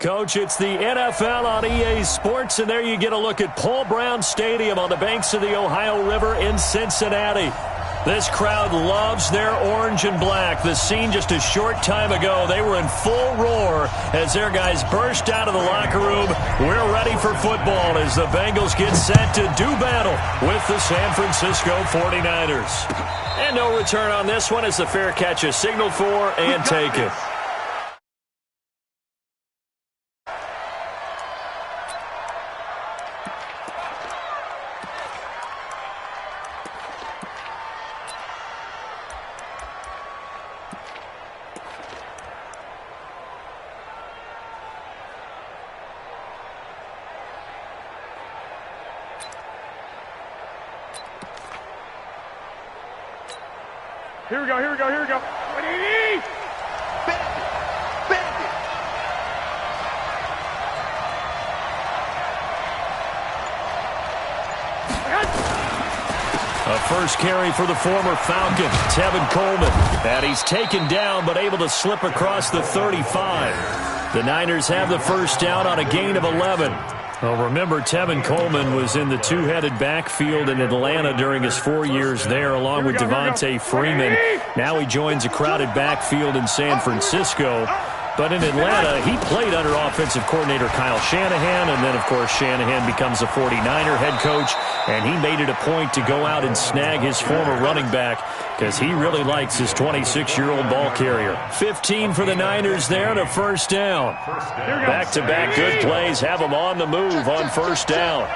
Coach. It's the NFL on EA Sports, and there you get a look at Paul Brown Stadium on the banks of the Ohio River in Cincinnati. This crowd loves their orange and black. The scene just a short time ago, they were in full roar as their guys burst out of the locker room. We're ready for football as the Bengals get set to do battle with the San Francisco 49ers. And no return on this one as the fair catch is signaled for and taken. Here we go, here we go, here we go. Ready? Bandit! A first carry for the former Falcon, Tevin Coleman. And he's taken down but able to slip across the 35. The Niners have the first down on a gain of 11. Well, remember, Tevin Coleman was in the two-headed backfield in Atlanta during his 4 years there, along with Devontae Freeman. Now he joins a crowded backfield in San Francisco. But in Atlanta, he played under offensive coordinator Kyle Shanahan, and then, of course, Shanahan becomes a 49er head coach, and he made it a point to go out and snag his former running back because he really likes his 26-year-old ball carrier. 15 for the Niners there and a first down. Back-to-back good plays have them on the move on first down.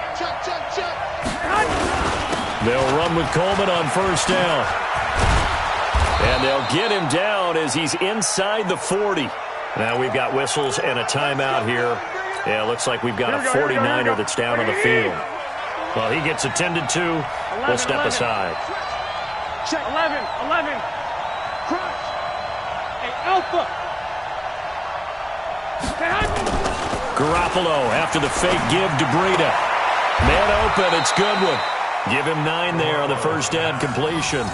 They'll run with Coleman on first down. And they'll get him down as he's inside the 40. Now we've got whistles and a timeout here. Yeah, it looks like we've got a 49er that's down on the field. Well, he gets attended to. We'll step aside. Check 11. Crunch. Hey, Alpha. Garoppolo after the fake give to Breida. Man open, it's Goodwin. Give him 9 there on the first down completion.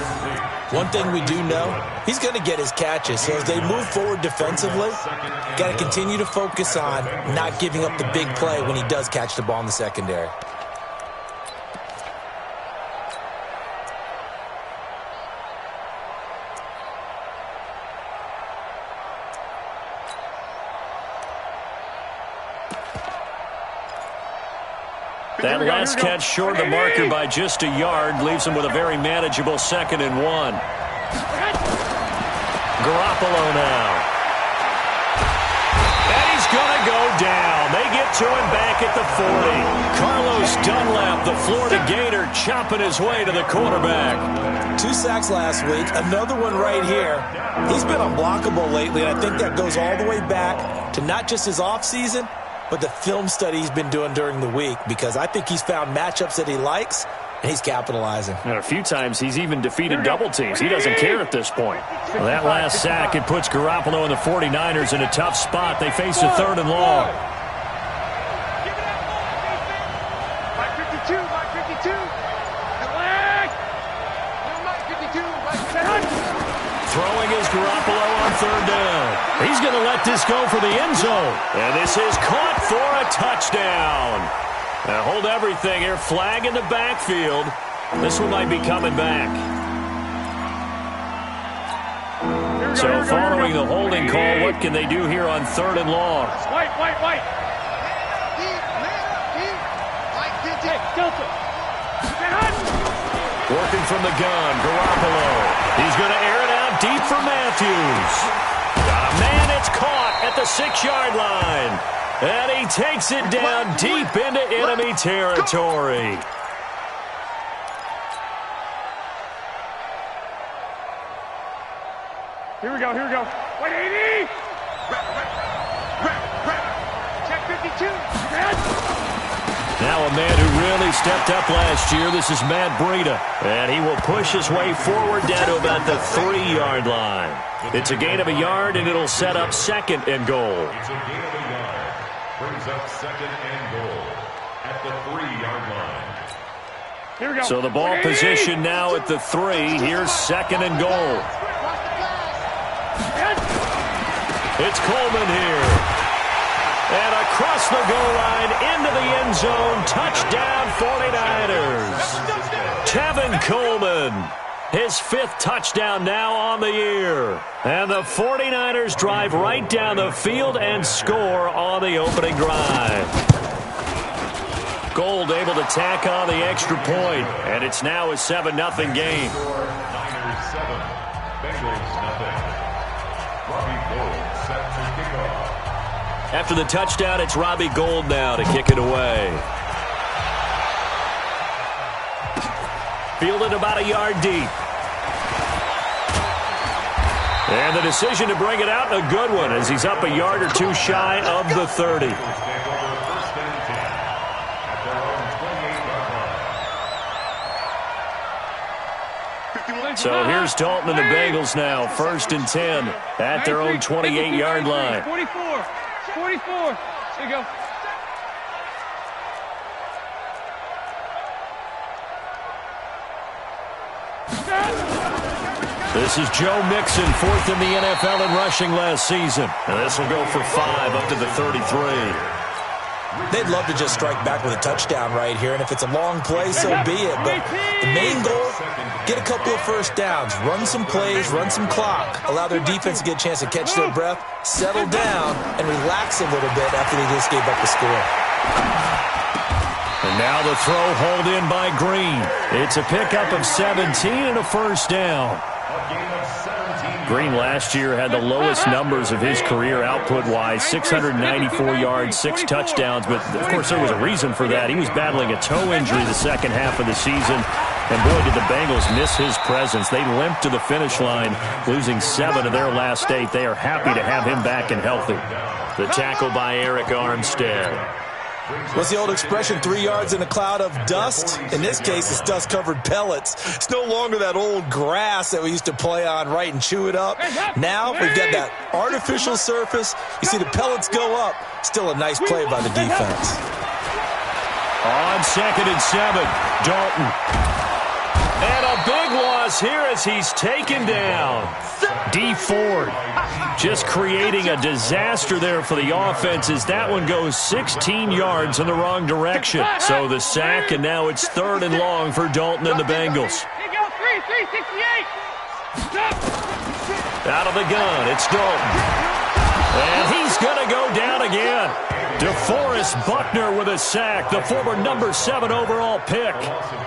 One thing we do know, he's going to get his catches. So as they move forward defensively, got to continue to focus on not giving up the big play when he does catch the ball in the secondary. That last catch short of the marker by just a yard leaves him with a very manageable 2nd and 1. Garoppolo now. And he's going to go down. They get to him back at the 40. Carlos Dunlap, the Florida Gator, chopping his way to the quarterback. 2 sacks last week, another one right here. He's been unblockable lately, and I think that goes all the way back to not just his offseason, but the film study he's been doing during the week, because I think he's found matchups that he likes, and he's capitalizing. And a few times he's even defeated double teams. He doesn't care at this point. Well, that last sack, it puts Garoppolo and the 49ers in a tough spot. They face a 3rd and long. Throwing is Garoppolo on 3rd down. He's going to let this go for the end zone. And this is caught for a touchdown. Now hold everything here. Flag in the backfield. This one might be coming back. So following the holding call, what can they do here on 3rd and long? White. Working from the gun, Garoppolo. He's going to air it out deep for Matthews. Got a man, it's caught at the 6-yard line. And he takes it down deep into enemy territory. Here we go. Wait, 80! Check 52. Now a man who really stepped up last year. This is Matt Breida. And he will push his way forward down to about the 3-yard line. It's a gain of a yard, and it'll set up 2nd and goal. It's a gain of a yard. Brings up 2nd and goal at the 3-yard line. Here we go. So the ball position now at the 3. Here's 2nd and goal. It's Coleman here. And across the goal line, into the end zone, touchdown 49ers. Tevin Coleman, his 5th touchdown now on the year. And the 49ers drive right down the field and score on the opening drive. Gold able to tack on the extra point, and it's now a 7-0 game. Niners 7, Bengals nothing. Robbie Gould set to kick off. After the touchdown, it's Robbie Gould now to kick it away. Fielded about a yard deep. And the decision to bring it out, a good one, as he's up a yard or two shy of the 30. So here's Dalton and the Bengals now, 1st and 10 at their own 28-yard line. 44. 44. There you go. This is Joe Mixon, 4th in the NFL in rushing last season. And this will go for 5 up to the 33. They'd love to just strike back with a touchdown right here, and if it's a long play, so be it. But the main goal, get a couple of first downs, run some plays, run some clock, allow their defense to get a chance to catch their breath, settle down, and relax a little bit after they just gave up the score. And now the throw hauled in by Green. It's a pickup of 17 and a first down. Green last year had the lowest numbers of his career output-wise, 694 yards, 6 touchdowns. But, of course, there was a reason for that. He was battling a toe injury the second half of the season. And, boy, did the Bengals miss his presence. They limped to the finish line, losing 7 of their last 8. They are happy to have him back and healthy. The tackle by Eric Armstead. What's the old expression, 3 yards in a cloud of dust? In this case, it's dust-covered pellets. It's no longer that old grass that we used to play on, right, and chew it up. Now we've got that artificial surface. You see the pellets go up. Still a nice play by the defense. On 2nd and 7, Dalton. And a big loss here as he's taken down. D. Ford just creating a disaster there for the offense as that one goes 16 yards in the wrong direction. So the sack, and now it's 3rd and long for Dalton and the Bengals. Out of the gun, it's Dalton. And he's going to go down again. DeForest Buckner with a sack, the former number 7 overall pick.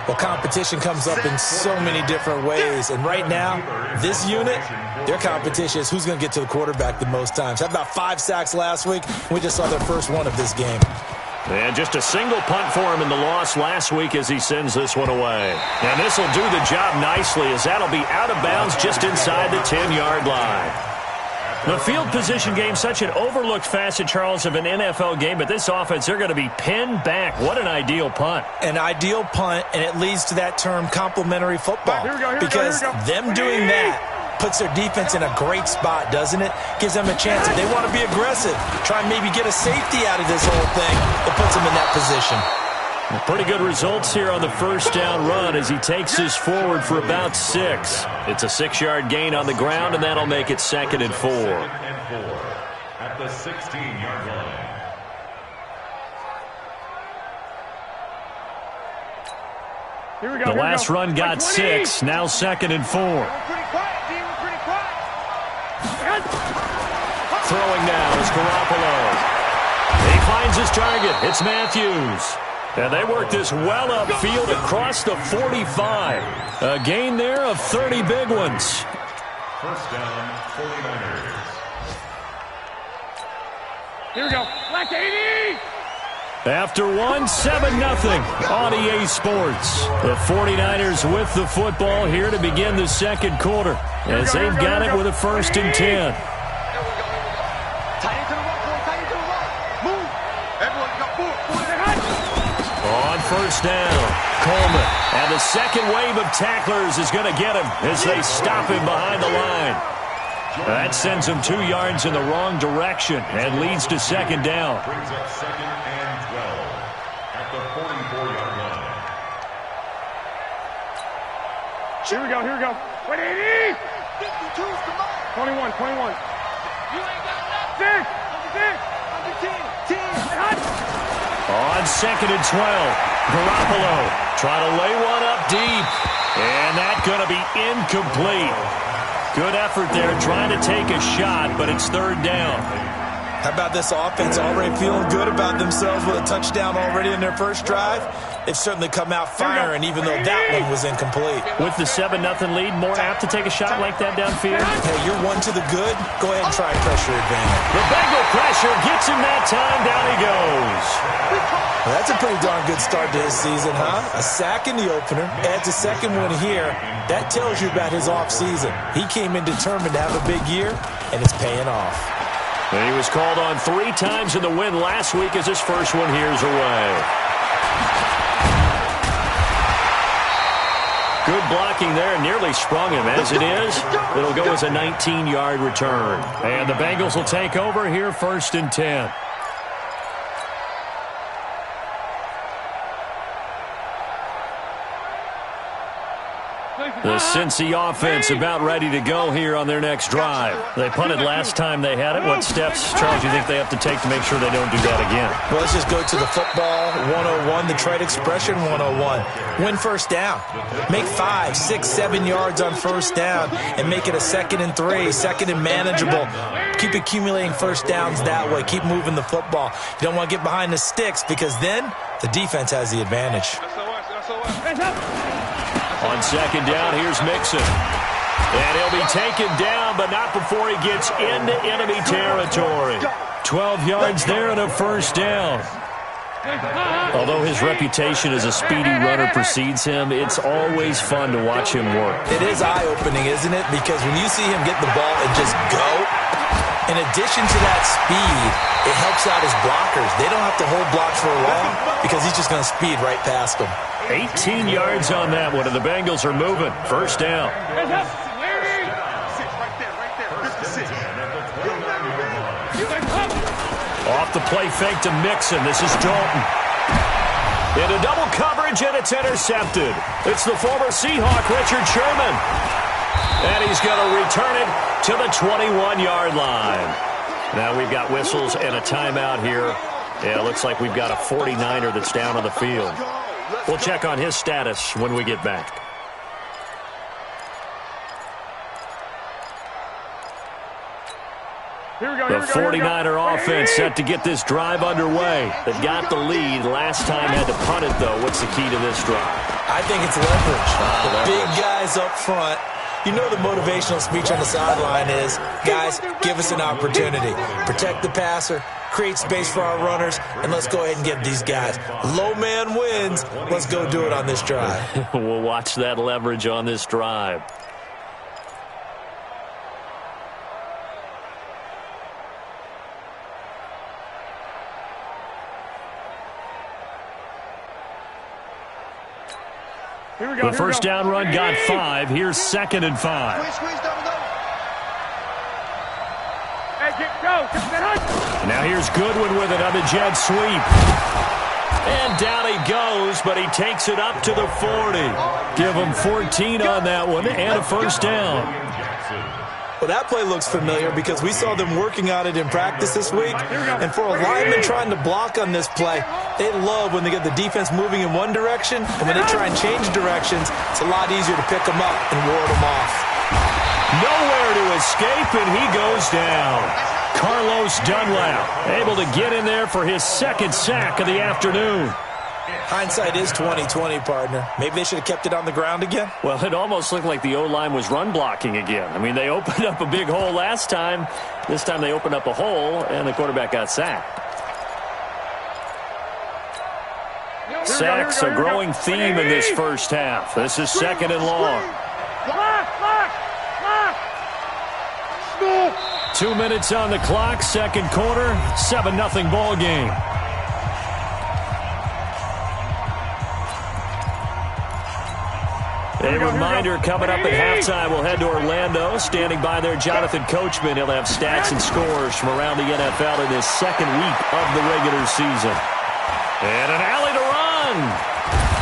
Well, competition comes up in so many different ways. And right now, this unit, their competition is who's going to get to the quarterback the most times. Had about 5 sacks last week. We just saw their first one of this game. And just a single punt for him in the loss last week as he sends this one away. And this will do the job nicely as that'll be out of bounds just inside the 10-yard line. The field position game, such an overlooked facet, Charles, of an NFL game, but this offense, they're going to be pinned back. What an ideal punt. An ideal punt, and it leads to that term complementary football. Because them doing that puts their defense in a great spot, doesn't it? Gives them a chance. If they want to be aggressive, try and maybe get a safety out of this whole thing, it puts them in that position. Pretty good results here on the first down run as he takes this forward for about 6. It's a 6-yard gain on the ground, and that'll make it 2nd and 4. At the 16-yard line. Here we go. The last run got 6. Now 2nd and 4. Throwing now is Garoppolo. He finds his target. It's Matthews. And they work this well upfield across the 45. A gain there of 30 big ones. First down, 49ers. Here we go. Black 80. After 1, 7-0 on EA Sports. The 49ers with the football here to begin the second quarter as they've got it with a 1st and 10. On first down, Coleman. And the second wave of tacklers is going to get him as they stop him behind the line. That sends him 2 yards in the wrong direction and leads to 2nd down. Brings up 2nd and 12 at the 44-yard line. Here we go. Here we go. 180. 21. 21. 6. 6. On 2nd and 12, Garoppolo trying to lay one up deep. And that's going to be incomplete. Good effort there trying to take a shot, but it's 3rd down. How about this offense already feeling good about themselves with a touchdown already in their first drive? They've certainly come out firing, even though that one was incomplete. With the 7-0 lead, more apt to take a shot like that downfield? Hey, you're one to the good. Go ahead and try pressure advantage. The Bengal pressure gets him that time. Down he goes. Well, that's a pretty darn good start to his season, huh? A sack in the opener, adds a second one here. That tells you about his offseason. He came in determined to have a big year, and it's paying off. And he was called on 3 times in the win last week as his first one here's away. Good blocking there, nearly sprung him. As it is, it'll go as a 19-yard return. And the Bengals will take over here 1st and 10. The Cincy offense about ready to go here on their next drive. They punted last time they had it. What steps, Charles, do you think they have to take to make sure they don't do that again? Well, let's just go to the football 101, the trade expression 101. Win first down. Make 5, 6, 7 yards on first down and make it a 2nd and 3, 2nd and manageable. Keep accumulating first downs that way. Keep moving the football. You don't want to get behind the sticks because then the defense has the advantage. On 2nd down, here's Mixon. And he'll be taken down, but not before he gets into enemy territory. 12 yards there and a first down. Although his reputation as a speedy runner precedes him, it's always fun to watch him work. It is eye-opening, isn't it? Because when you see him get the ball and just go, in addition to that speed, it helps out his blockers. They don't have to hold blocks for long because he's just going to speed right past them. 18 yards on that one, and the Bengals are moving. First down. Off the play fake to Mixon. This is Dalton. Into double coverage, and it's intercepted. It's the former Seahawk, Richard Sherman. And he's going to return it to the 21-yard line. Now we've got whistles and a timeout here. Yeah, it looks like we've got a 49er that's down on the field. We'll check on his status when we get back. The 49er offense set to get this drive underway. They've got the lead. Last time had to punt it, though. What's the key to this drive? I think it's leverage. The big guys up front. You know the motivational speech on the sideline is, guys, give us an opportunity. Protect the passer, create space for our runners, and let's go ahead and get these guys. Low man wins. Let's go do it on this drive. We'll watch that leverage on this drive. The first down run got 5. Here's 2nd and 5. Now here's Goodwin with it on the jet sweep. And down he goes, but he takes it up to the 40. Give him 14 on that one and a first down. Well, that play looks familiar because we saw them working on it in practice this week. And for a lineman trying to block on this play, they love when they get the defense moving in one direction. And when they try and change directions, it's a lot easier to pick them up and ward them off. Nowhere to escape, and he goes down. Carlos Dunlap able to get in there for his 2nd sack of the afternoon. Hindsight is 20/20, partner. Maybe they should have kept it on the ground again. Well, it almost looked like the O-line was run blocking again. I mean, they opened up a big hole last time. This time they opened up a hole, and the quarterback got sacked. Sacks a growing theme in this first half. This is 2nd and long. 2 minutes on the clock, 2nd quarter, 7-0 ball game. A reminder coming up at halftime, we'll head to Orlando. Standing by there, Jonathan Coachman. He'll have stats and scores from around the NFL in his 2nd week of the regular season. And an alley to run.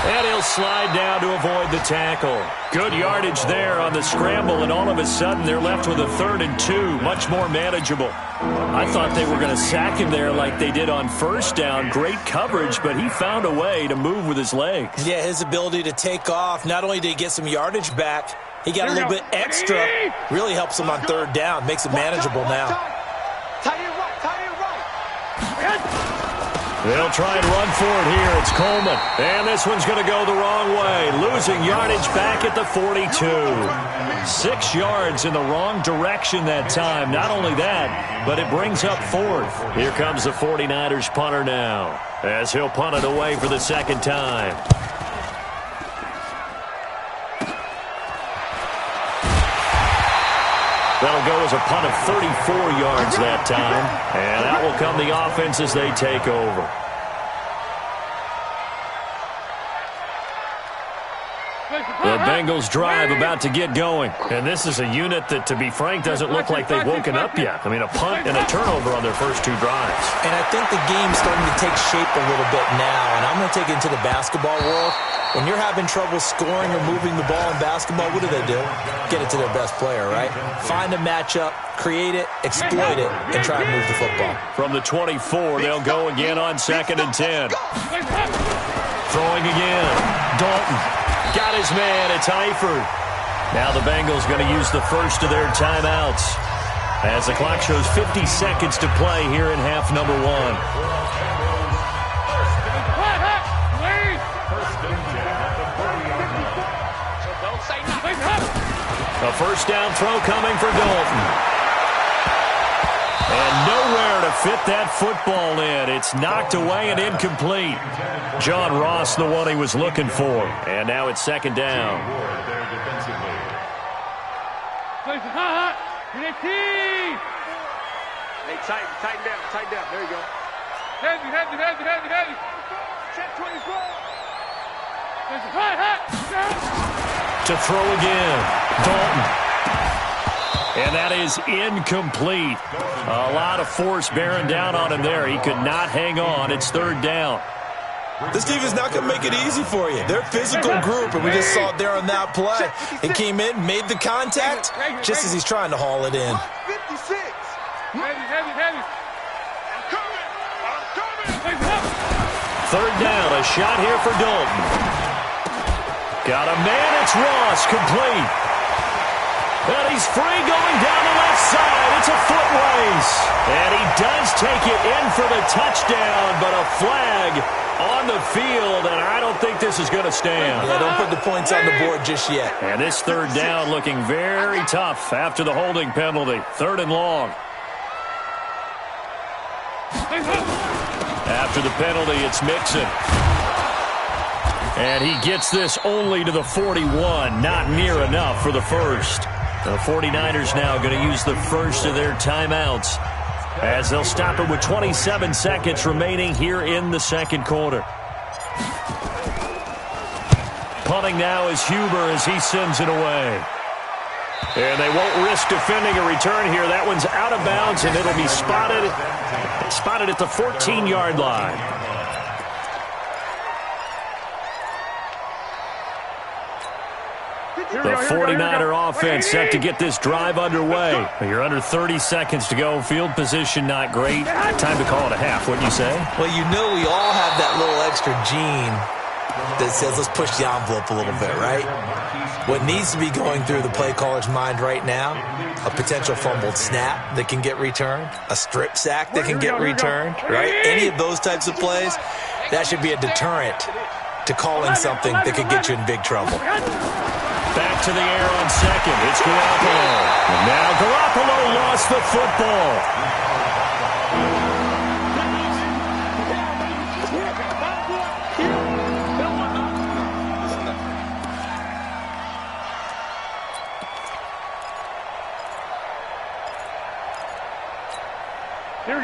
And he'll slide down to avoid the tackle. Good yardage there on the scramble, and all of a sudden they're left with a 3rd and 2, much more manageable. I thought they were going to sack him there like they did on 1st down. Great coverage, but he found a way to move with his legs. Yeah, his ability to take off, not only did he get some yardage back, he got a little bit extra. Really helps him on 3rd down, makes it manageable now. They'll try and run for it here. It's Coleman. And this one's going to go the wrong way. Losing yardage back at the 42. 6 yards in the wrong direction that time. Not only that, but it brings up 4th. Here comes the 49ers punter now, as he'll punt it away for the 2nd time. That'll go as a punt of 34 yards that time. And that will come the offense as they take over. The Bengals drive about to get going. And this is a unit that, to be frank, doesn't look like they've woken up yet. I mean, a punt and a turnover on their first 2 drives. And I think the game's starting to take shape a little bit now. And I'm going to take it into the basketball world. When you're having trouble scoring or moving the ball in basketball, what do? Get it to their best player, right? Find a matchup, create it, exploit it, and try and move the football. From the 24, they'll go again on 2nd and 10. Throwing again. Dalton. Got his man. It's Eifert. Now the Bengals going to use the first of their timeouts as the clock shows 50 seconds to play here in half number 1. A 1st down throw coming for Dalton. And nowhere to fit that football in. It's knocked away and incomplete. John Ross, the one he was looking for. And now it's 2nd down. Hey, tighten down. There you go. Heavy. Check 24. To throw again. Dalton. And that is incomplete. A lot of force bearing down on him there. He could not hang on. It's 3rd down. This team is not going to make it easy for you. They're a physical group, and we just saw it there on that play. He came in, made the contact, just as he's trying to haul it in. 56. Heavy. I'm coming. 3rd down, a shot here for Dalton. Got a man, it's Ross, complete. And he's free going down the left side. It's a foot race. And he does take it in for the touchdown, but a flag on the field, and I don't think this is going to stand. Yeah, don't put the points on the board just yet. And this 3rd down looking very tough after the holding penalty. 3rd and long. After the penalty, it's Mixon. And he gets this only to the 41. Not near enough for the first. The 49ers now going to use the first of their timeouts as they'll stop it with 27 seconds remaining here in the 2nd quarter. Punting now is Huber as he sends it away. And they won't risk defending a return here. That one's out of bounds, and it'll be spotted at the 14-yard line. The 49er offense set to get this drive underway. You're under 30 seconds to go. Field position not great. Time to call it a half, wouldn't you say? Well, you know we all have that little extra gene that says let's push the envelope a little bit, right? What needs to be going through the play caller's mind right now, a potential fumbled snap that can get returned, a strip sack that can get returned, right? Any of those types of plays, that should be a deterrent to calling something that could get you in big trouble. Back to the air on 2nd. It's Garoppolo. And now Garoppolo lost the football.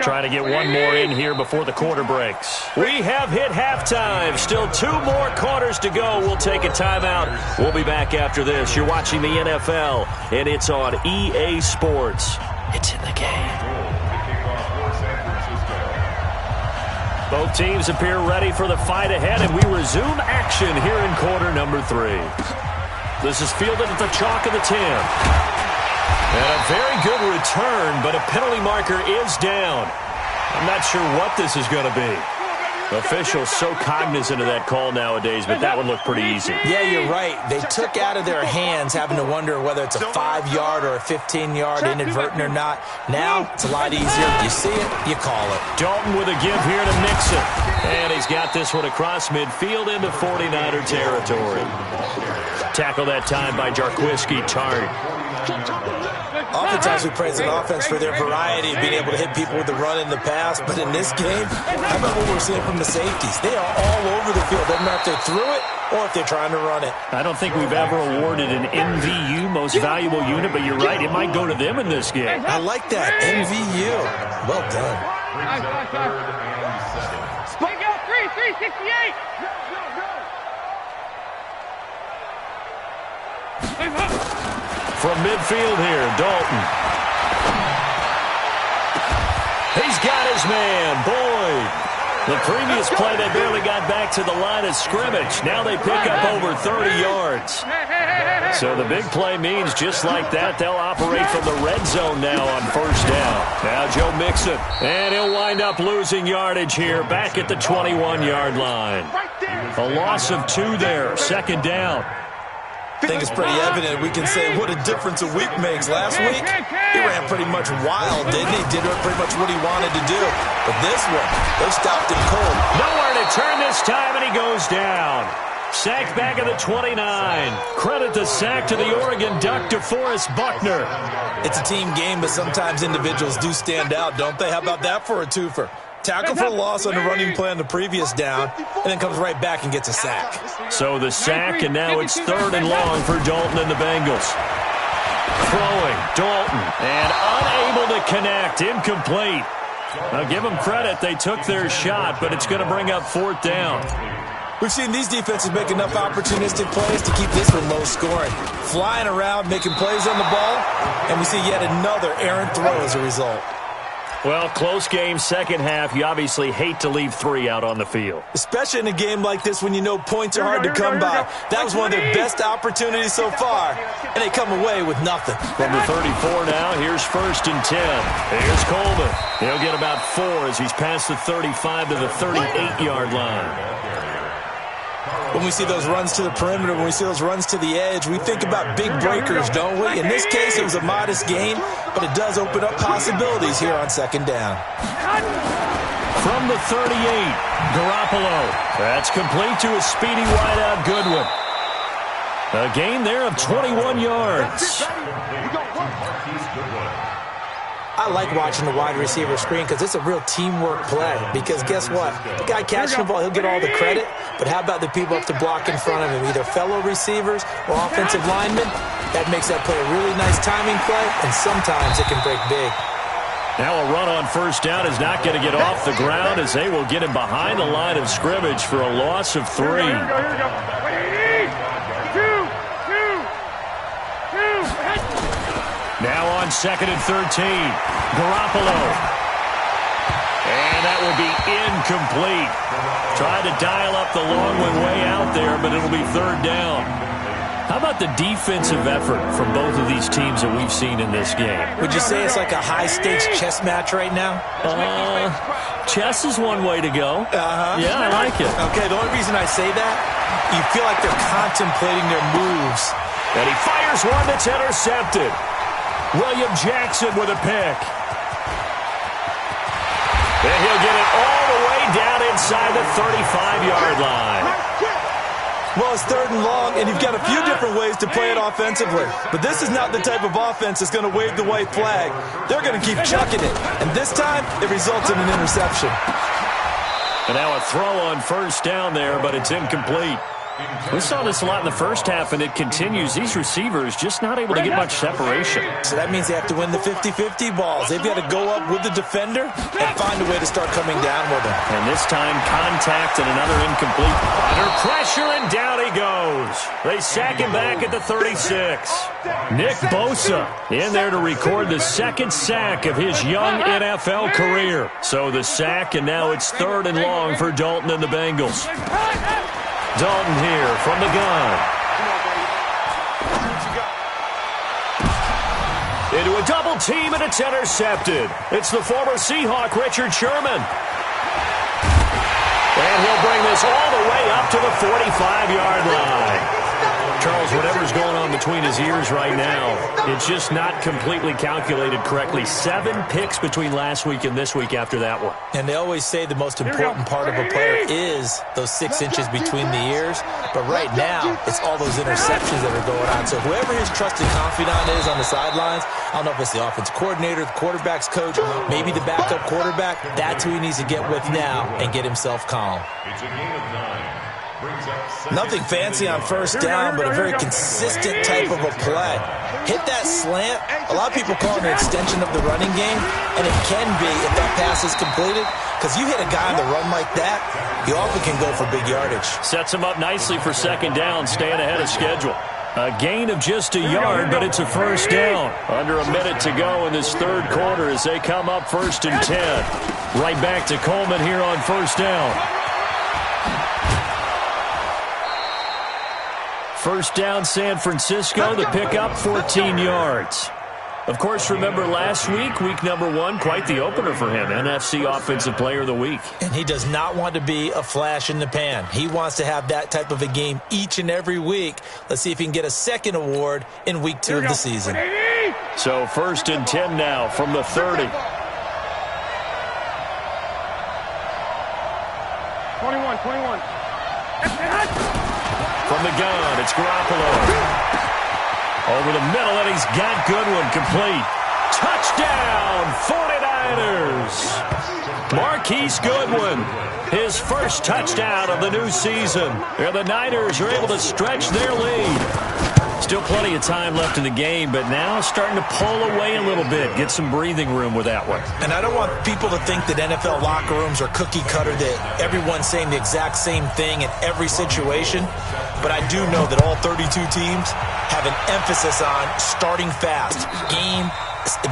Trying to get one more in here before the quarter breaks. We have hit halftime. Still 2 more quarters to go. We'll take a timeout. We'll be back after this. You're watching the NFL, and it's on EA Sports. It's in the game. Both Both teams appear ready for the fight ahead, and we resume action here in quarter number 3. This is fielded at the chalk of the 10. And a very good return, but a penalty marker is down. I'm not sure what this is going to be. Officials so cognizant of that call nowadays, but that would look pretty easy. Yeah, you're right. They took out of their hands having to wonder whether it's a 5-yard or a 15-yard inadvertent or not. Now, it's a lot easier. You see it, you call it. Dalton with a give here to Mixon. And he's got this one across midfield into 49er territory. Tackle that time by Jarquiski Tart. Oftentimes we praise an offense for their variety of being able to hit people with the run in the pass, but in this game, how about what we're seeing from the safeties? They are all over the field. Doesn't matter if they threw it or if they're trying to run it. I don't think we've ever awarded an MVU, most valuable unit, but you're right, it might go to them in this game. I like that, MVU. Well done. Spike out 368. From midfield here, Dalton. He's got his man, Boyd. The previous play, they barely got back to the line of scrimmage. Now they pick up over 30 yards. So the big play means just like that, they'll operate from the red zone now on first down. Now Joe Mixon, and he'll wind up losing yardage here back at the 21-yard line. A loss of 2 there, second down. I think it's pretty evident we can say what a difference a week makes. Last week, he ran pretty much wild, didn't he? Did pretty much what he wanted to do. But this one, they stopped him cold. Nowhere to turn this time, and he goes down. Sacked back at the 29. Credit the sack to the Oregon Duck, DeForest Buckner. It's a team game, but sometimes individuals do stand out, don't they? How about that for a twofer? Tackle for a loss on the running play on the previous down, and then comes right back and gets a sack. So the sack, and now it's 3rd and long for Dalton and the Bengals. Throwing, Dalton, and unable to connect, incomplete. Now give them credit, they took their shot, but it's going to bring up 4th down. We've seen these defenses make enough opportunistic plays to keep this one low scoring. Flying around, making plays on the ball, and we see yet another errant throw as a result. Well, close game, second half. You obviously hate to leave 3 out on the field. Especially in a game like this when you know points are hard to come by. That was one of their best opportunities so far, and they come away with nothing. From the 34 now, here's 1st and 10. Here's Coleman. He'll get about 4 as he's past the 35 to the 38-yard line. When we see those runs to the perimeter, when we see those runs to the edge, we think about big breakers, don't we? In this case, it was a modest gain, but it does open up possibilities here on 2nd down. From the 38, Garoppolo. That's complete to a speedy wideout Goodwin. A gain there of 21 yards. I like watching the wide receiver screen because it's a real teamwork play. Because guess what? The guy catching the ball, he'll get all the credit. But how about the people up to block in front of him, either fellow receivers or offensive linemen? That makes that play a really nice timing play, and sometimes it can break big. Now a run on first down is not going to get off the ground as they will get him behind the line of scrimmage for a loss of 3. Here we go. Now on 2nd and 13, Garoppolo. And that will be incomplete. Tried to dial up the long one way out there, but it'll be 3rd down. How about the defensive effort from both of these teams that we've seen in this game? Would you say it's like a high-stakes chess match right now? Chess is one way to go. Yeah, I like it. Okay, the only reason I say that, you feel like they're contemplating their moves. And he fires one that's intercepted. William Jackson with a pick. And he'll get it all the way down inside the 35-yard line. Well, it's 3rd and long, and you've got a few different ways to play it offensively. But this is not the type of offense that's going to wave the white flag. They're going to keep chucking it. And this time, it results in an interception. And now a throw on first down there, but it's incomplete. We saw this a lot in the first half, and it continues. These receivers just not able to get much separation. So that means they have to win the 50-50 balls. They've got to go up with the defender and find a way to start coming down with him. And this time, contact and another incomplete. Under pressure, and down he goes. They sack him back at the 36. Nick Bosa in there to record the second sack of his young NFL career. So the sack, and now it's 3rd and long for Dalton and the Bengals. Dalton here from the gun. Into a double team, and it's intercepted. It's the former Seahawk, Richard Sherman. And he'll bring this all the way up to the 45-yard line. Charles, whatever's going on between his ears right now, it's just not completely calculated correctly. 7 picks between last week and this week after that one. And they always say the most important part of a player is those 6 inches between the ears. But right now, it's all those interceptions that are going on. So whoever his trusted confidant is on the sidelines, I don't know if it's the offensive coordinator, the quarterback's coach, maybe the backup quarterback, that's who he needs to get with now and get himself calm. It's a game of 9. Nothing fancy on first down, but a very consistent type of a play. Hit that slant. A lot of people call it an extension of the running game, and it can be if that pass is completed, because you hit a guy on the run like that, you often can go for big yardage. Sets him up nicely for second down, staying ahead of schedule. A gain of just a yard, but it's a first down. Under a minute to go in this third quarter as they come up 1st and 10. Right back to Coleman here on first down. First down, San Francisco. The pickup, 14 yards. Of course, remember last week, week number 1, quite the opener for him. NFC Offensive Player of the Week. And he does not want to be a flash in the pan. He wants to have that type of a game each and every week. Let's see if he can get a second award in week 2 of the season. So 1st and 10 now from the 30. 21. From the gun, it's Garoppolo. Over the middle, and he's got Goodwin complete. Touchdown, 49ers. Marquise Goodwin, his first touchdown of the new season. And the Niners are able to stretch their lead. Still plenty of time left in the game, but now starting to pull away a little bit. Get some breathing room with that one. And I don't want people to think that NFL locker rooms are cookie cutter, that everyone's saying the exact same thing in every situation. But I do know that all 32 teams have an emphasis on starting fast. Game,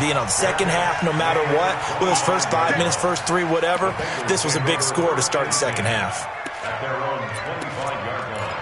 the second half, no matter what, whether it's first 5 minutes, first 3, whatever, this was a big score to start the second half. At their own 25-yard line.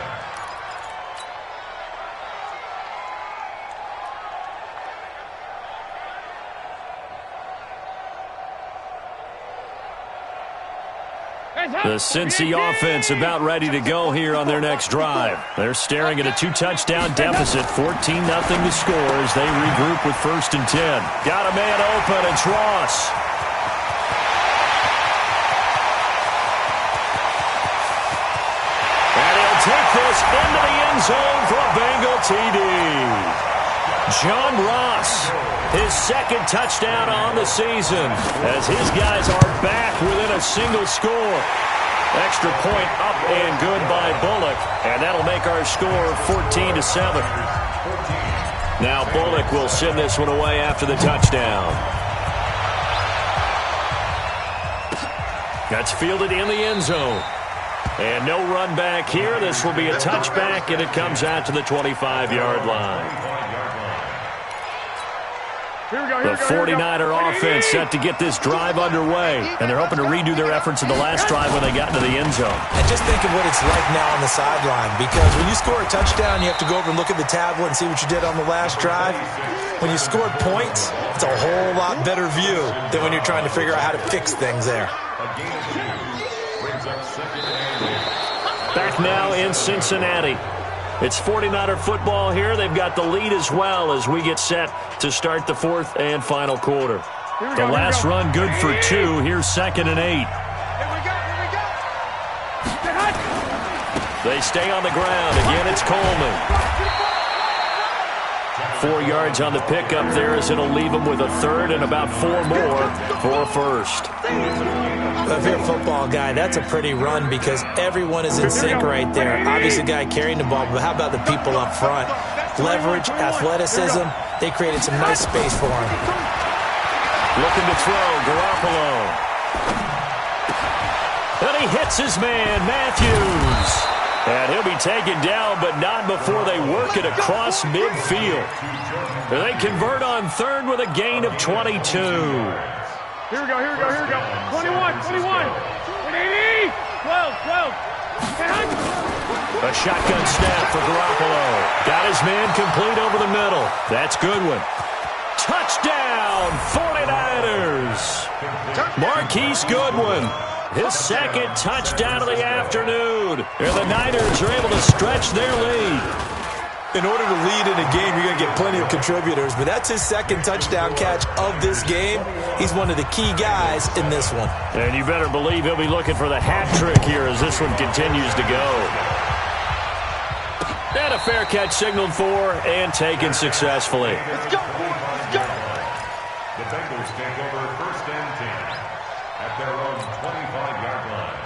The Cincy offense about ready to go here on their next drive. They're staring at a 2-touchdown deficit, 14-0 to score as they regroup with 1st and 10. Got a man open, it's Ross. And he'll take this into the end zone for a Bengal TD. John Ross, his second touchdown on the season, as his guys are back within a single score. Extra point up and good by Bullock, and that'll make our score 14-7. Now Bullock will send this one away after the touchdown. That's fielded in the end zone. And no run back here. This will be a touchback, and it comes out to the 25-yard line. The 49er offense set to get this drive underway, and they're hoping to redo their efforts in the last drive when they got into the end zone. And just think of what it's like now on the sideline, because when you score a touchdown, you have to go over and look at the tablet and see what you did on the last drive. When you scored points, it's a whole lot better view than when you're trying to figure out how to fix things there. Back now in Cincinnati. It's 49er football here. They've got the lead as well as we get set to start the 4th and final quarter. The last run good for 2. Here's 2nd and 8. They stay on the ground. Again, it's Coleman. 4 yards on the pickup there, as it'll leave them with a third and about 4 more for a first. If you're a football guy, that's a pretty run because everyone is in sync right there. Obviously, the guy carrying the ball, but how about the people up front? Leverage, athleticism, they created some nice space for him. Looking to throw, Garoppolo. And he hits his man, Matthews. And he'll be taken down, but not before they work it across midfield. They convert on third with a gain of 22. Here we go, here we go, here we go. 21, 21. 180. 12, 12. A shotgun snap for Garoppolo. Got his man complete over the middle. That's Goodwin. Touchdown, 49ers. Marquise Goodwin. His second touchdown of the afternoon. And the Niners are able to stretch their lead. In order to lead in a game, you're going to get plenty of contributors, but that's his second touchdown catch of this game. He's one of the key guys in this one. And you better believe he'll be looking for the hat trick here as this one continues to go. And a fair catch signaled for and taken successfully. Let's go, boys. Let's go. The Bengals take over 1st and 10 at their own 25-yard line.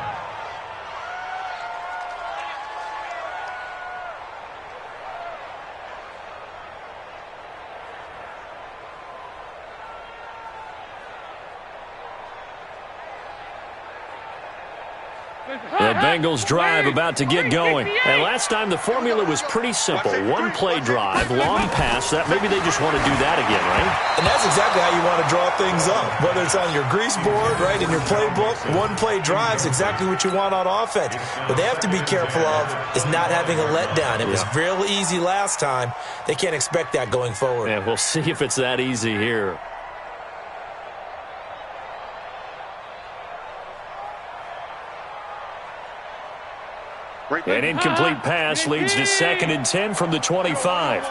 The Bengals drive about to get going. And last time the formula was pretty simple. One play drive, long pass. That maybe they just want to do that again, right? And that's exactly how you want to draw things up. Whether it's on your grease board, right, in your playbook, one play drive's exactly what you want on offense. What they have to be careful of is not having a letdown. It was real easy last time. They can't expect that going forward. And we'll see if it's that easy here. An incomplete pass leads to 2nd and 10 from the 25.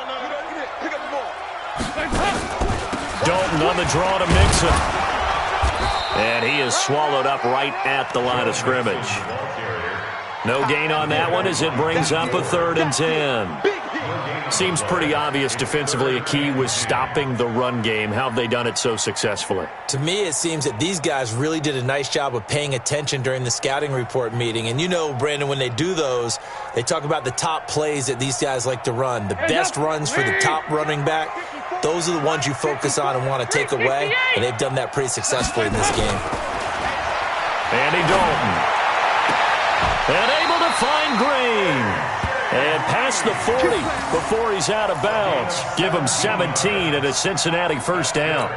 Dalton on the draw to Mixon. And he is swallowed up right at the line of scrimmage. No gain on that one as it brings up a 3rd and 10. Seems pretty obvious defensively a key was stopping the run game. How have they done it so successfully? To me, it seems that these guys really did a nice job of paying attention during the scouting report meeting. And you know, Brandon, when they do those, they talk about the top plays that these guys like to run. The best runs for the top running back, those are the ones you focus on and want to take away. And they've done that pretty successfully in this game. Andy Dalton. And able to find Green. And past the 40 before he's out of bounds. Give him 17 and a Cincinnati first down.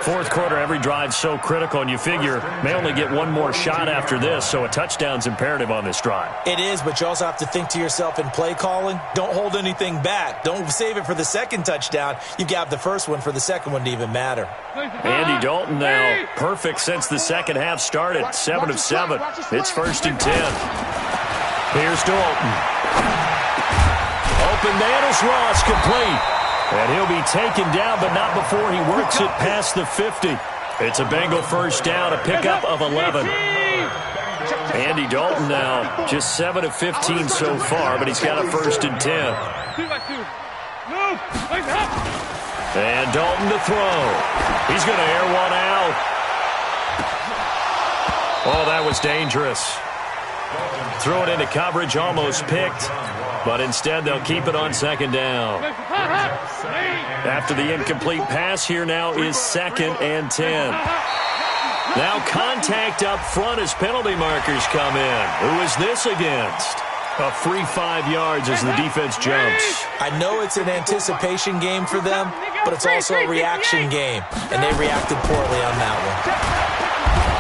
4th quarter, every drive so critical, and you figure may only get one more shot after this, so a touchdown's imperative on this drive. It is, but you also have to think to yourself in play calling, don't hold anything back. Don't save it for the second touchdown. You got the first one for the second one to even matter. Andy Dalton now perfect since the second half started. 7 of 7. It's 1st and 10. Here's Dalton. Open man is Ross, complete. And he'll be taken down, but not before he works it past the 50. It's a Bengal first down, a pickup of 11. Andy Dalton now just 7 of 15 so far, but he's got a 1st and 10. And Dalton to throw. He's going to air one out. Oh, that was dangerous. Throw it into coverage, almost picked, but instead they'll keep it on 2nd down. After the incomplete pass, here now is 2nd and 10. Now contact up front as penalty markers come in. Who is this against? A free 5 yards as the defense jumps. I know it's an anticipation game for them, but it's also a reaction game, and they reacted poorly on that one.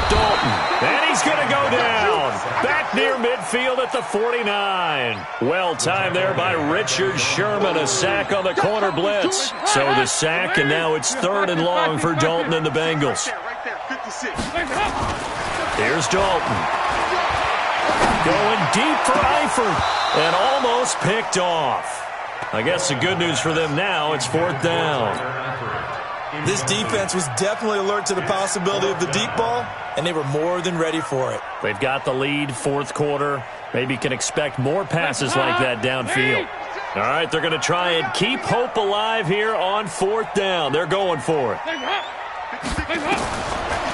Dalton, and he's going to go down. Back near midfield at the 49. Well timed there by Richard Sherman. A sack on the corner blitz. So the sack, and now it's 3rd and long for Dalton and the Bengals. Here's Dalton. Going deep for Eifert, and almost picked off. I guess the good news for them now, it's 4th down. This defense was definitely alert to the possibility of the deep ball, and they were more than ready for it. They've got the lead, 4th quarter. Maybe can expect more passes like that downfield. All right, they're going to try and keep hope alive here on 4th down. They're going for it.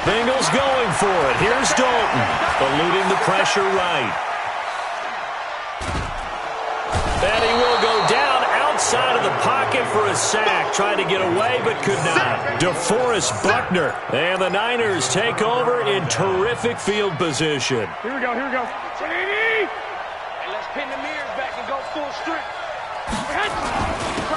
Bengals going for it. Here's Dalton, eluding the pressure right. And he will go down outside of the pocket for a sack, trying to get away but could not. DeForest Buckner, and the Niners take over in terrific field position. Here we go, here we go. 180! And let's pin the mirrors back and go full strength.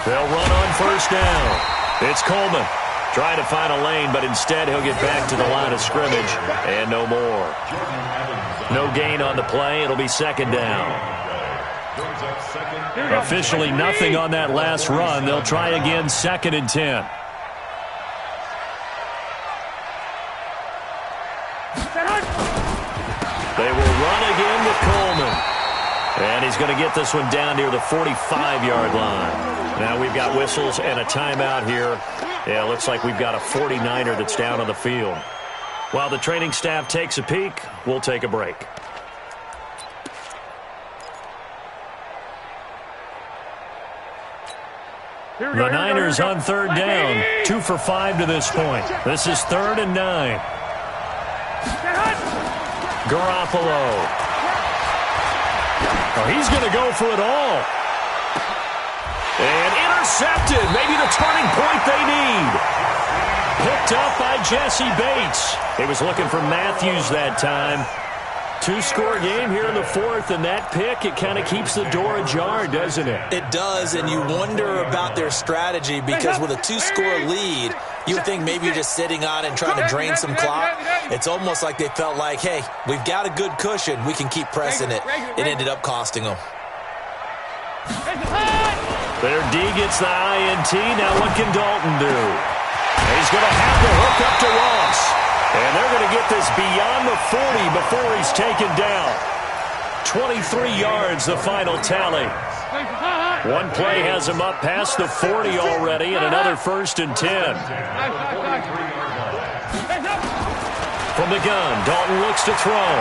They'll run on 1st down. It's Coleman trying to find a lane, but instead he'll get back to the line of scrimmage and no more. No gain on the play. It'll be 2nd down. Officially nothing on that last run. They'll try again 2nd and 10. They will run again with Coleman. And he's going to get this one down near the 45-yard line. Now we've got whistles and a timeout here. Yeah, looks like we've got a 49er that's down on the field. While the training staff takes a peek, we'll take a break. The Niners on 3rd down. 2 for 5 to this point. This is 3rd and 9. Garoppolo. Oh, he's going to go for it all. And intercepted. Maybe the turning point they need. Picked up by Jesse Bates. He was looking for Matthews that time. 2-score game here in the 4th, and that pick, it kind of keeps the door ajar, doesn't it? It does, and you wonder about their strategy because with a 2-score lead, you would think maybe you're just sitting on it and trying to drain some clock. It's almost like they felt like, hey, we've got a good cushion. We can keep pressing it. It ended up costing them. Their D gets the INT. Now what can Dalton do? He's going to have the hook up to Ross. And they're going to get this beyond the 40 before he's taken down. 23 yards, the final tally. One play has him up past the 40 already, and another 1st and 10. From the gun, Dalton looks to throw.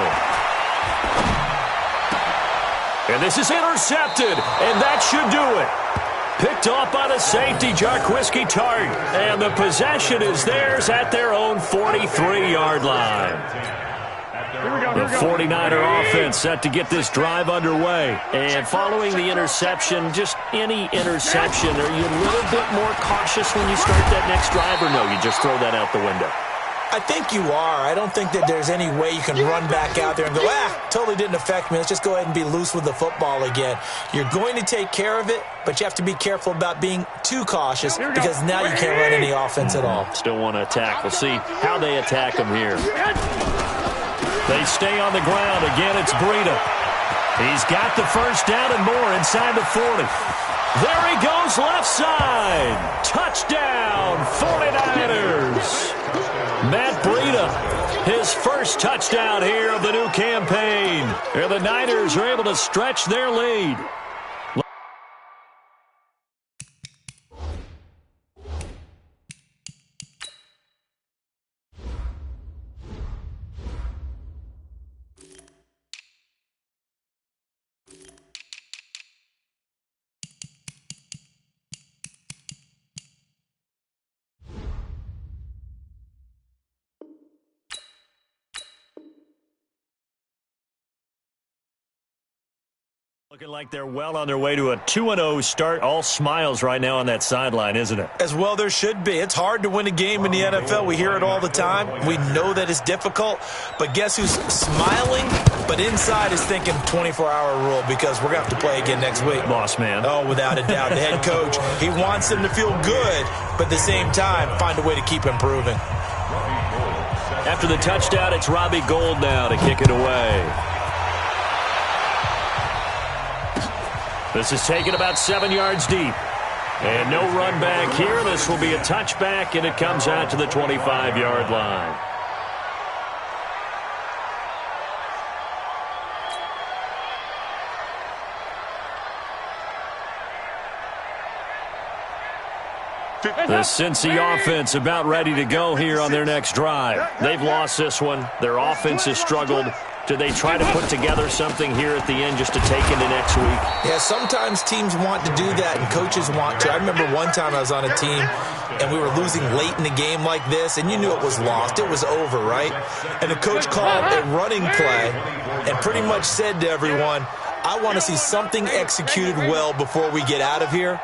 And this is intercepted, and that should do it. Picked off by the safety, Jarquiski Tart. And the possession is theirs at their own 43-yard line. The 49er offense set to get this drive underway. And following the interception, just any interception, are you a little bit more cautious when you start that next drive, or no, you just throw that out the window? I think you are. I don't think that there's any way you can run back out there and go, totally didn't affect me. Let's just go ahead and be loose with the football again. You're going to take care of it, but you have to be careful about being too cautious because now you can't run any offense at all. Still want to attack. We'll see how they attack them here. They stay on the ground. Again, it's Breida. He's got the 1st down and more inside the 40. There he goes, left side. Touchdown, 49ers. Matt Breida, his first touchdown here of the new campaign. And the Niners are able to stretch their lead. Looking like they're well on their way to a 2-0 start. All smiles right now on that sideline, isn't it? As well there should be. It's hard to win a game in the NFL. We hear it all the time. We know that it's difficult. But guess who's smiling? But inside is thinking 24-hour rule because we're going to have to play again next week. Boss man. Oh, without a doubt. The head coach, he wants them to feel good, but at the same time, find a way to keep improving. After the touchdown, it's Robbie Gould now to kick it away. This is taken about 7 yards deep. And no run back here. This will be a touchback, and it comes out to the 25-yard line. The Cincy offense about ready to go here on their next drive. They've lost this one. Their offense has struggled. Do they try to put together something here at the end just to take into next week? Yeah, sometimes teams want to do that and coaches want to. I remember one time I was on a team and we were losing late in the game like this, and you knew it was lost. It was over, right? And the coach called a running play and pretty much said to everyone, I want to see something executed well before we get out of here.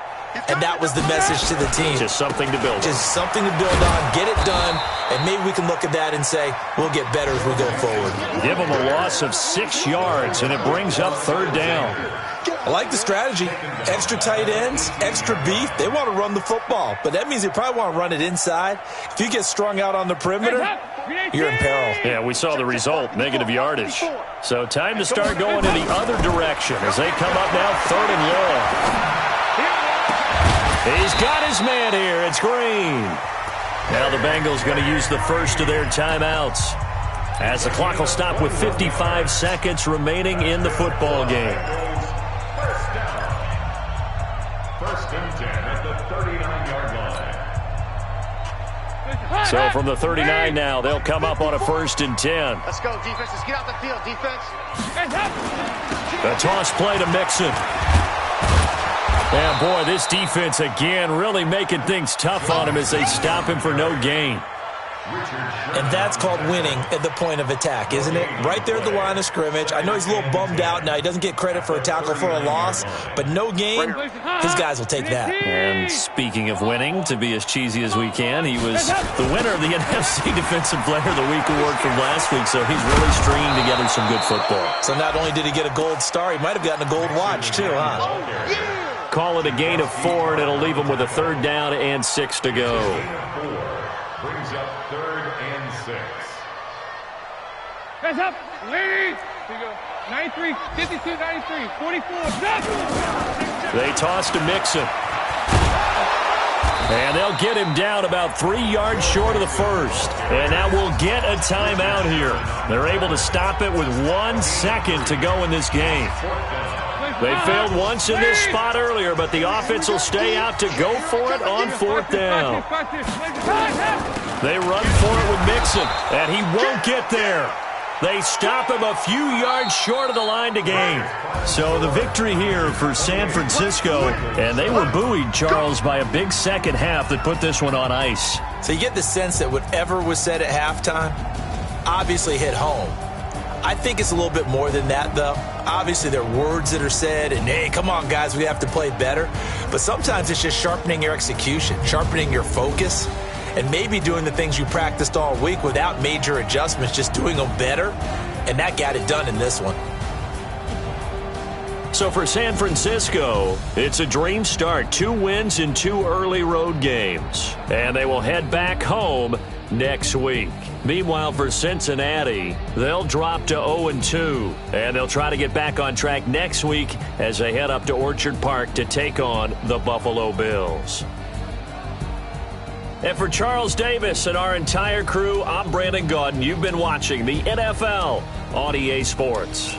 And that was the message to the team. Just something to build on. Just something to build on, get it done, and maybe we can look at that and say, we'll get better as we go forward. Give them a loss of 6 yards, and it brings up 3rd down. I like the strategy. Extra tight ends, extra beef. They want to run the football, but that means they probably want to run it inside. If you get strung out on the perimeter, you're in peril. Yeah, we saw the result, negative yardage. So time to start going in the other direction as they come up now 3rd and long. He's got his man here. It's Green. Now the Bengals going to use the first of their timeouts as the clock will stop with 55 seconds remaining in the football game. First and 10 at the 39-yard line. So from the 39 now, they'll come up on a 1st and 10. Let's go, defense. Let's get out the field, defense. The toss play to Mixon. And, boy, this defense, again, really making things tough on him as they stop him for no gain. And that's called winning at the point of attack, isn't it? Right there at the line of scrimmage. I know he's a little bummed out now. He doesn't get credit for a tackle for a loss, but no gain, his guys will take that. And speaking of winning, to be as cheesy as we can, he was the winner of the NFC Defensive Player of the Week award from last week, so he's really stringing together some good football. So not only did he get a gold star, he might have gotten a gold watch too, huh? Call it a gain of 4, and it'll leave him with a 3rd down and 6 to go. Brings up 3rd and 6. Hands up, ladies. Here you go. 93, 52, 93, 44. Stop. They toss to Mixon. And they'll get him down about 3 yards short of the first. And now we'll get a timeout here. They're able to stop it with 1 second to go in this game. They failed once in this spot earlier, but the offense will stay out to go for it on 4th down. They run for it with Mixon, and he won't get there. They stop him a few yards short of the line to gain. So the victory here for San Francisco, and they were buoyed, Charles, by a big second half that put this one on ice. So you get the sense that whatever was said at halftime obviously hit home. I think it's a little bit more than that, though. Obviously, there are words that are said, and, hey, come on, guys, we have to play better. But sometimes it's just sharpening your execution, sharpening your focus, and maybe doing the things you practiced all week without major adjustments, just doing them better. And that got it done in this one. So for San Francisco, it's a dream start. 2 wins in 2 early road games. And they will head back home next week. Meanwhile, for Cincinnati, they'll drop to 0-2, and they'll try to get back on track next week as they head up to Orchard Park to take on the Buffalo Bills. And for Charles Davis and our entire crew, I'm Brandon Gaudin. You've been watching the NFL on EA Sports.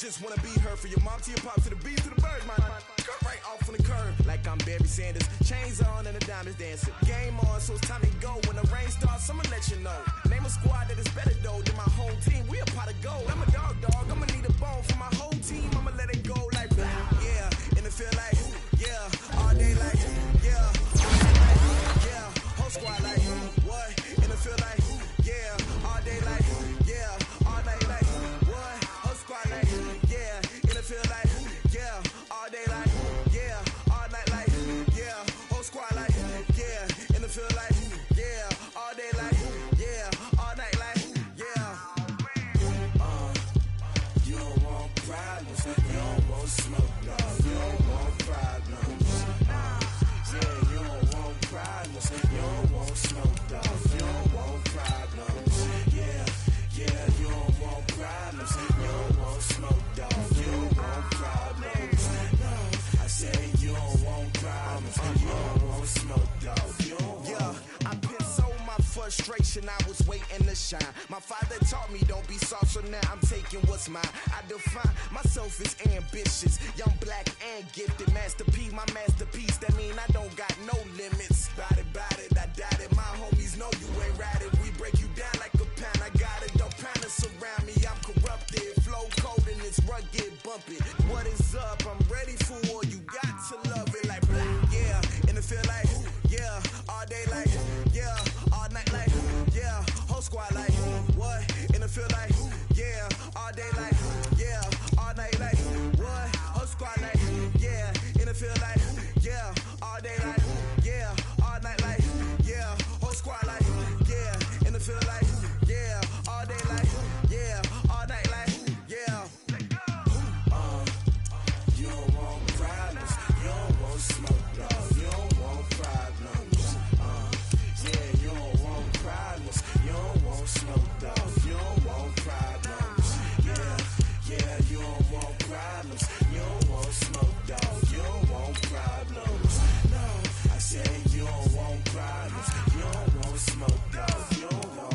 just wanna be her. For your mom to your pop to the beat to the bird, man. Cut right off on the curb, like I'm Barry Sanders. Chains on and the diamonds dancing. Game on, so it's time to go. When the rain starts, I'ma let you know. Name a squad that is better though than my whole team. We a pot of gold. I'm a dog. I'ma need a bone for my whole team. I'ma let it go like blah. Yeah, and it feel like yeah, all day like yeah, all night like yeah, whole squad like what? And it feel like yeah, all day like yeah, all night like what? Whole squad like yeah, and it feel like yeah, all day like yeah, all night like yeah, whole squad like yeah, and it feel like yeah, all day like yeah, all night like yeah. You don't want problems, you don't want smoke, no, you don't want problems. Yeah, you don't want problems, you don't want smoke, dog, you don't want problems. Yeah, you don't want problems, you don't want smoke, dog, you don't want problems. No, I said you don't want problems, you don't want smoke, dog, you don't want. Yeah, I pissed so my frustration, I was waiting to shine. My father taught me don't be soft, so now I'm taking what's mine. I define myself as ambitious, young, black, and gifted. Master P, my masterpiece, that mean I don't got no limits. Bout it, I doubt it. My homies know you ain't ratted. We break you down like a pound. I got it, don't pound us around me. I'm corrupted, flow cold and it's rugged, bumpy. What is up? I'm ready for war. You got to love it like blah, yeah. And it feel like yeah, all day like yeah, all night like yeah, whole squad like what? And it feel like yeah, all day like yeah, all night like what? Whole squad like yeah, and it feel like yeah, all day like yeah, all night like yeah, whole squad like yeah, and it feel like yeah, all day like yeah, all night like yeah. You don't want problems, you don't want smoke, no, you don't want problems. Yeah, you don't want problems, you don't want smoke, dog, you don't want problems. Yeah, you don't want problems, you don't want smoke, dog, you don't want problems. No, I said you don't want problems, you don't want smoke, dog, you don't want.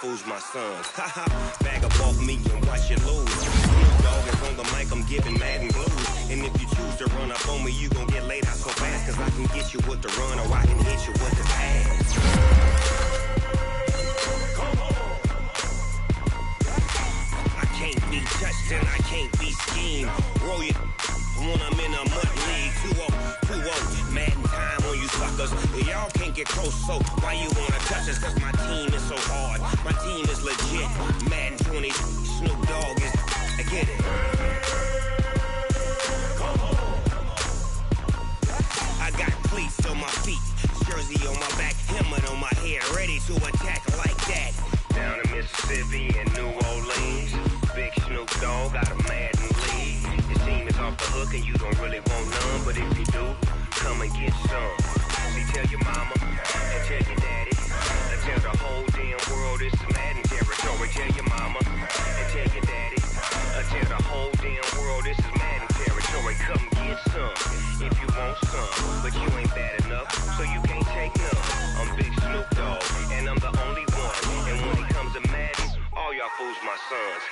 Fools my sons. Haha, bag up off me and watch you lose. Snoop Dogg is on the mic, I'm giving Madden blues. And if you choose to run up on me, you gon' get laid out so fast. Cause I can get you with the run or I can hit you with the pass. I can't be touched and I can't be schemed. Roll you when I'm in a mud league. 2-0, Madden time on you suckers. Y'all can't get close, so why you wanna touch us? Cause my team is so hard. My team is legit. Madden 20, Snoop Dogg is. I get it. I got cleats on my feet, jersey on my back, helmet on my head, ready to attack like that. Down in Mississippi and New Orleans, big Snoop Dogg got a Madden league. Your team is off the hook and you don't really want none, but if you do, come and get some. See, tell your mama and tell your daddy, and tell the whole damn world it's Madden territory. Tell your mama and tell your daddy, and tell the whole damn world this is Madden territory. Come get some if you want some, but you ain't bad enough, so you can't take none. I'm Big Snoop Dogg, and I'm the only one. And when it comes sons.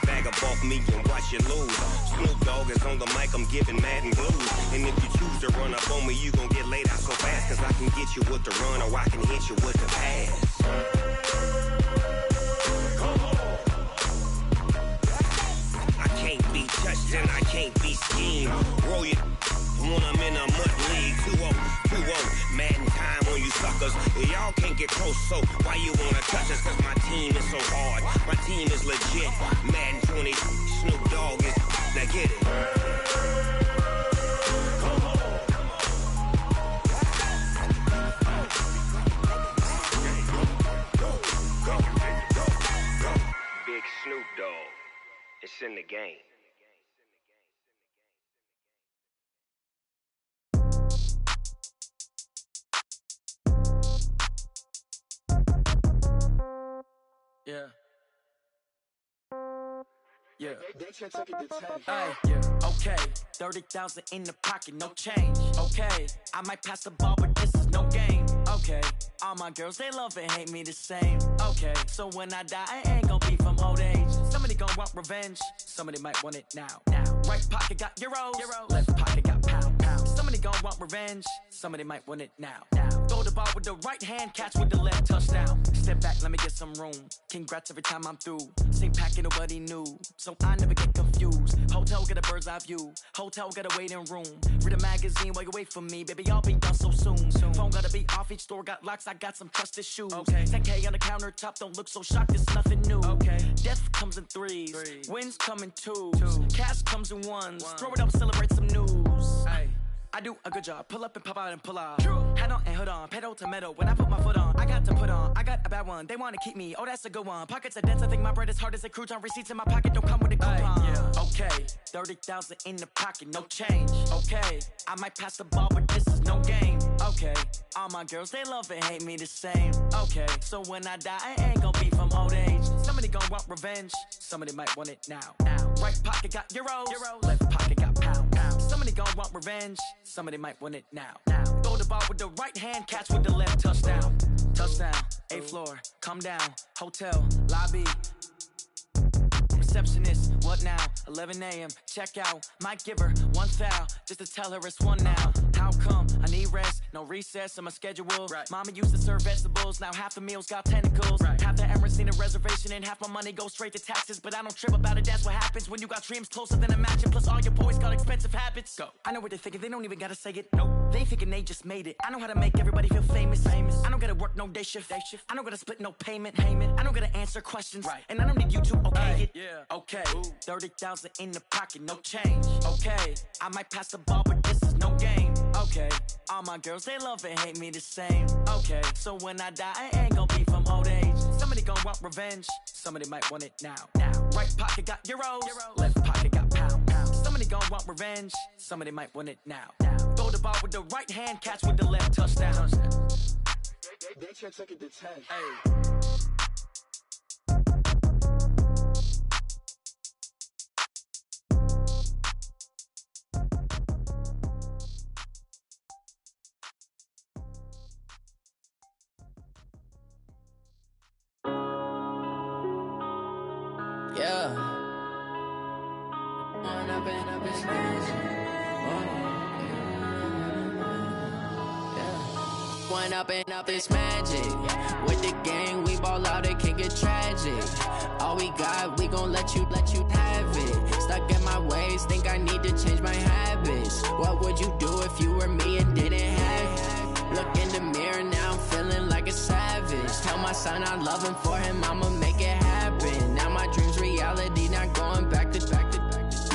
Bag up off me and watch you lose. Snoop Dogg is on the mic, I'm giving Madden blues. And if you choose to run up on me, you gon' get laid out so fast. Cause I can get you with the run or I can hit you with the pass. I can't be touched and I can't be schemed. Roll you when I'm in a mud league. 2-0, Madden time on you suckers. Y'all can't get close, so why you wanna touch us? Cause my team is so hard, my team is legit. Madden 20, Snoop Dogg is, now get it. Big Snoop Dogg, it's in the game. Yeah. Yeah. Hey, yeah. Okay. 30,000 in the pocket, no change. Okay. I might pass the ball, but this is no game. Okay. All my girls, they love and hate me the same. Okay. So when I die, I ain't gon' be from old age. Somebody gon' want revenge. Somebody might want it now. Right pocket got euros. Left pocket got pound. Somebody gon' want revenge. Somebody might want it now. Throw the ball with the right hand, catch with the left, touchdown. Step back, let me get some room. Congrats every time I'm through. Same packet, nobody knew, so I never get confused. Hotel get a bird's eye view. Hotel got a waiting room. Read a magazine while you wait for me, baby. I'll be done so soon. Phone gotta be off. Each store got locks. I got some trusted shoes. 10K on the countertop. Don't look so shocked. It's nothing new. Death comes in threes. Wins come in twos. Cash comes in ones. Throw it up, celebrate some news. I do a good job. Pull up and pop out and pull off. Head on and hood on. Pedal to metal. When I put my foot on, I got to put on. I got a bad one. They want to keep me. Oh, that's a good one. Pockets are dense. I think my bread is hard as a crouton. Receipts in my pocket don't come with a coupon. Okay. 30,000 in the pocket. No change. Okay. I might pass the ball, but this is no game. Okay. All my girls, they love and hate me the same. Okay. So when I die, I ain't gon' be from old age. Somebody gon' want revenge. Somebody might want it now. Right pocket got euros. Left pocket got pound. Somebody gon' want revenge. Somebody might want it now. Throw the ball with the right hand, catch with the left, touchdown. Touchdown, 8th floor, come down, hotel, lobby. Receptionist, what now? 11 a.m., check out. Might give her one foul, just to tell her it's one now. How come? I need rest, no recess on my schedule. Mama used to serve vegetables, now half the meals got tentacles. Half the Emirates need a reservation and half my money goes straight to taxes. But I don't trip about it, that's what happens when you got dreams closer than imagine. Plus all your boys got expensive habits. Go. I know what they're thinking, they don't even gotta say it. Nope. They thinking they just made it. I know how to make everybody feel famous. I don't gotta work no day shift. I don't gotta split no payment. I don't gotta answer questions. And I don't need you to okay it. Okay, 30,000 in the pocket, no change. Okay, I might pass the ball, but this is no game. Okay, all my girls, they love and hate me the same. Okay, so when I die, I ain't gon' be from old age. Somebody gon' want revenge. Somebody might want it now. Right pocket got euros. Left pocket got pound. Somebody gon' want revenge. Somebody might want it now. Throw the ball with the right hand, catch with the left, touchdown. They check it to 10. Up this magic. With the gang, we ball out, it can get tragic. All we got, we gon' let you have it. Stuck in my ways, think I need to change my habits. What would you do if you were me and didn't have it? Look in the mirror, now I'm feeling like a savage. Tell my son I love him, for him I'ma make it happen. Now my dream's reality, not going back to.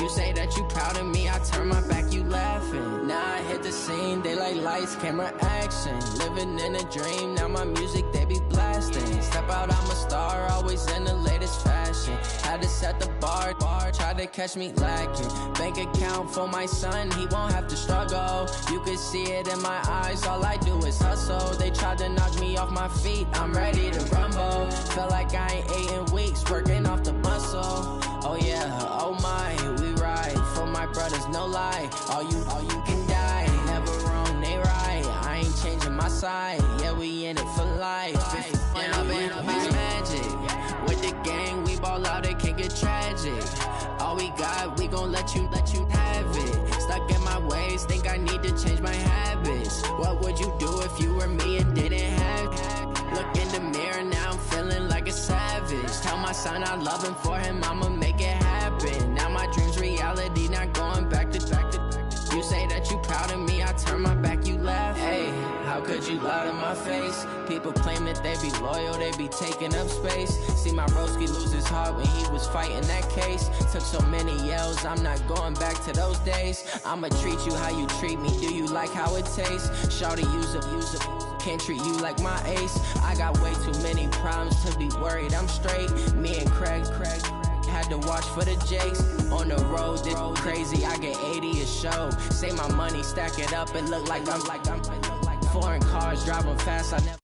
You say that you proud of me, I turn my back, you laughing. Now I hit the scene, they like lights, camera, action. Living in a dream, now my music, they be blasting. Step out, I'm a star, always in the latest fashion. Had to set the bar, try to catch me lacking. Bank account for my son, he won't have to struggle. You can see it in my eyes, all I do is hustle. They tried to knock me off my feet, I'm ready to rumble. Felt like I ain't ate in weeks, working off the muscle. Oh yeah, oh my, we ride for my brothers, no lie. All you can die, never wrong, they right. I ain't changing my side, yeah, we in it for life. If up in magic, with the gang, we ball out, get tragic. All we got, we gon' let you have it. Stuck in my ways, think I need to change my habits. What would you do if you were me and didn't have it? Look in the mirror, now I'm feeling like a savage. Tell my son I love him, for him I'ma make it happen. Now my dream's reality, not going back to. You say that you proud of me, I turn my back, you laugh. Hey, how could you lie to my face? People claim that they be loyal, they be taking up space. See my broski lose his heart when he was fighting that case. Took so many yells, I'm not going back to those days. I'ma treat you how you treat me, do you like how it tastes? Shawty, use up, can't treat you like my ace. I got way too many problems to be worried, I'm straight. Me and Craig had to watch for the Jakes. On the road, this crazy, I get 80 a show. Say my money, stack it up, and look like I'm foreign cars, driving fast, I never